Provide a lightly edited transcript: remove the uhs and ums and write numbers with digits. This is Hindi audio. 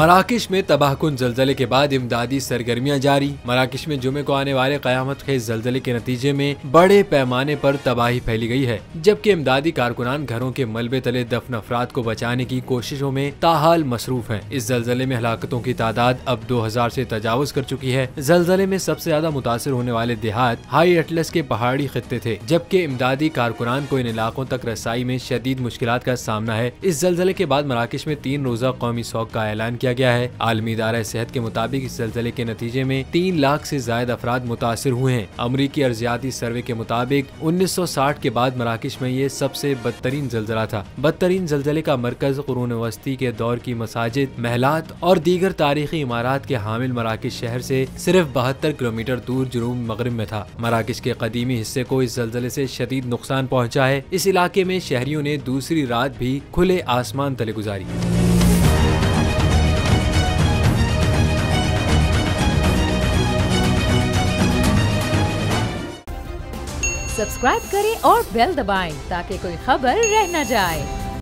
मराकश में तबाहकुन जल्जले के बाद इमदादी सरगर्मियां जारी। मराकश में जुमे को आने वाले कयामत खेज जल्जले के नतीजे में बड़े पैमाने पर तबाही फैली गई है, जबकि इमदादी कारकुनान घरों के मलबे तले दफन अफराद को बचाने की कोशिशों में ताहाल मसरूफ हैं। इस जल्जले में हलाकतों की तादाद अब 2000 से तजावुज कर चुकी है। जल्जले में सबसे ज्यादा मुतासिर होने वाले देहात हाई अटलस के पहाड़ी खित्ते थे, जबकि इमदादी कारकुनान को इन इलाकों तक रसाई में शदीद मुश्किलात का सामना है। इस जल्जले के बाद मराकश में 3 रोजा कौमी शौक का ऐलान किया गया है। आलमी इदारा सेहत के मुताबिक इस जल्जले के नतीजे में 3 लाख से ज्यादा अफराद मुतासिर हुए हैं। अमरीकी अर्जियाती सर्वे के मुताबिक 1960 के बाद मराकश में ये सबसे बदतरीन जल्जला था। बदतरीन जल्जले का मरकज कुरून वस्ती के दौर की मसाजिद, महलात और दीगर तारीखी इमारात के हामिल मराकश शहर से सिर्फ 72 किलोमीटर दूर जुनूब मगरिब में था। मराकश के कदीमी हिस्से को इस जल्जले से शदीद नुकसान पहुँचा है। इस इलाके में शहरियों ने दूसरी रात भी खुले आसमान तले गुजारी। सब्सक्राइब करें और बेल दबाएं ताकि कोई खबर रह न जाए।